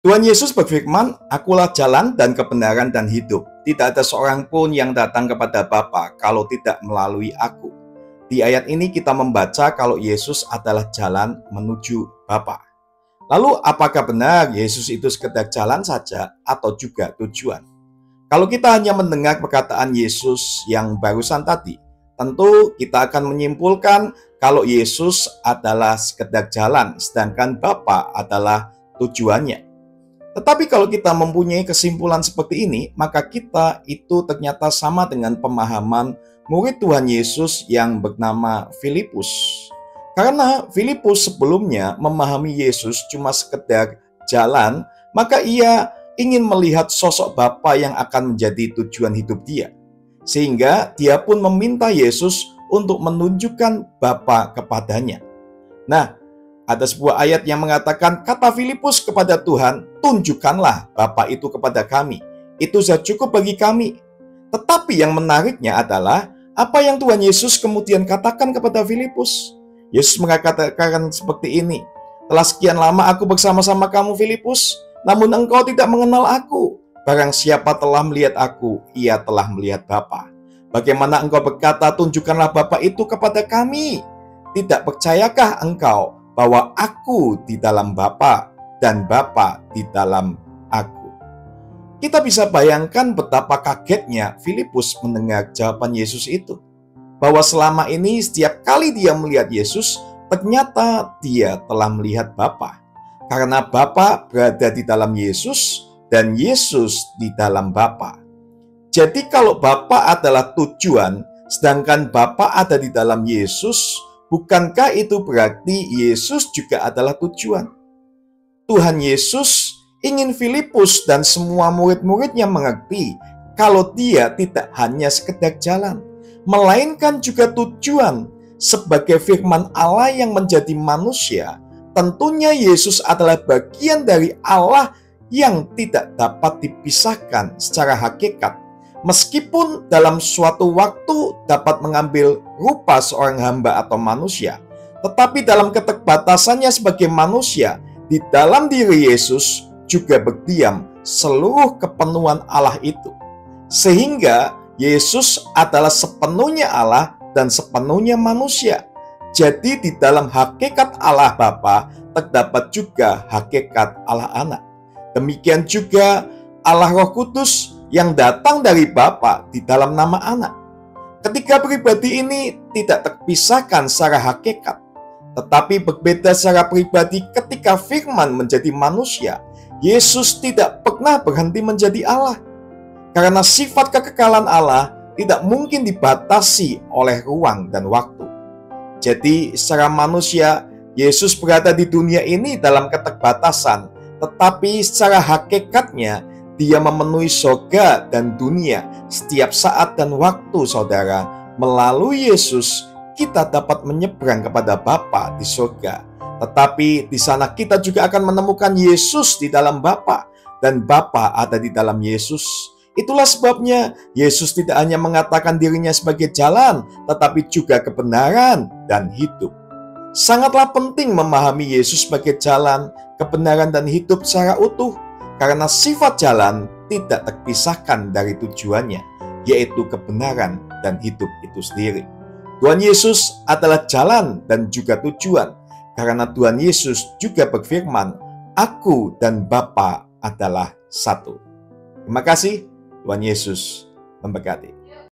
Tuhan Yesus berfirman, "Akulah jalan dan kebenaran dan hidup. Tidak ada seorang pun yang datang kepada Bapa kalau tidak melalui Aku." Di ayat ini kita membaca kalau Yesus adalah jalan menuju Bapa. Lalu apakah benar Yesus itu sekedar jalan saja atau juga tujuan? Kalau kita hanya mendengar perkataan Yesus yang barusan tadi, tentu kita akan menyimpulkan kalau Yesus adalah sekedar jalan, sedangkan Bapa adalah tujuannya. Tetapi kalau kita mempunyai kesimpulan seperti ini, maka kita itu ternyata sama dengan pemahaman murid Tuhan Yesus yang bernama Filipus. Karena Filipus sebelumnya memahami Yesus cuma sekedar jalan, maka ia ingin melihat sosok Bapa yang akan menjadi tujuan hidup dia. Sehingga dia pun meminta Yesus untuk menunjukkan Bapa kepadanya. Nah, ada sebuah ayat yang mengatakan, kata Filipus kepada Tuhan, "Tunjukkanlah Bapa itu kepada kami. Itu sudah cukup bagi kami." Tetapi yang menariknya adalah apa yang Tuhan Yesus kemudian katakan kepada Filipus. Yesus mengatakan seperti ini, "Telah sekian lama aku bersama-sama kamu, Filipus, namun engkau tidak mengenal aku. Barang siapa telah melihat aku, ia telah melihat Bapa. Bagaimana engkau berkata, 'Tunjukkanlah Bapa itu kepada kami'? Tidak percayakah engkau bahwa aku di dalam Bapa dan Bapa di dalam aku?" Kita bisa bayangkan betapa kagetnya Filipus mendengar jawaban Yesus itu. Bahwa selama ini setiap kali dia melihat Yesus, ternyata dia telah melihat Bapa. Karena Bapa berada di dalam Yesus dan Yesus di dalam Bapa. Jadi kalau Bapa adalah tujuan, sedangkan Bapa ada di dalam Yesus, bukankah itu berarti Yesus juga adalah tujuan? Tuhan Yesus ingin Filipus dan semua murid-muridnya mengerti kalau dia tidak hanya sekedar jalan, melainkan juga tujuan. Sebagai firman Allah yang menjadi manusia, tentunya Yesus adalah bagian dari Allah yang tidak dapat dipisahkan secara hakikat. Meskipun dalam suatu waktu dapat mengambil rupa seorang hamba atau manusia, tetapi dalam keterbatasannya sebagai manusia, di dalam diri Yesus juga berdiam seluruh kepenuhan Allah itu. Sehingga Yesus adalah sepenuhnya Allah dan sepenuhnya manusia. Jadi di dalam hakikat Allah Bapa terdapat juga hakikat Allah Anak. Demikian juga Allah Roh Kudus yang datang dari Bapa di dalam nama Anak. Ketiga pribadi ini tidak terpisahkan secara hakikat, tetapi berbeda secara pribadi. Ketika firman menjadi manusia, Yesus tidak pernah berhenti menjadi Allah. Karena sifat kekekalan Allah tidak mungkin dibatasi oleh ruang dan waktu. Jadi secara manusia, Yesus berada di dunia ini dalam keterbatasan, tetapi secara hakikatnya dia memenuhi surga dan dunia setiap saat dan waktu, saudara. Melalui Yesus, kita dapat menyeberang kepada Bapa di surga. Tetapi di sana kita juga akan menemukan Yesus di dalam Bapa, dan Bapa ada di dalam Yesus. Itulah sebabnya Yesus tidak hanya mengatakan dirinya sebagai jalan, tetapi juga kebenaran dan hidup. Sangatlah penting memahami Yesus sebagai jalan, kebenaran, dan hidup secara utuh. Karena sifat jalan tidak terpisahkan dari tujuannya, yaitu kebenaran dan hidup itu sendiri. Tuhan Yesus adalah jalan dan juga tujuan, karena Tuhan Yesus juga berfirman, "Aku dan Bapa adalah satu." Terima kasih, Tuhan Yesus memberkati.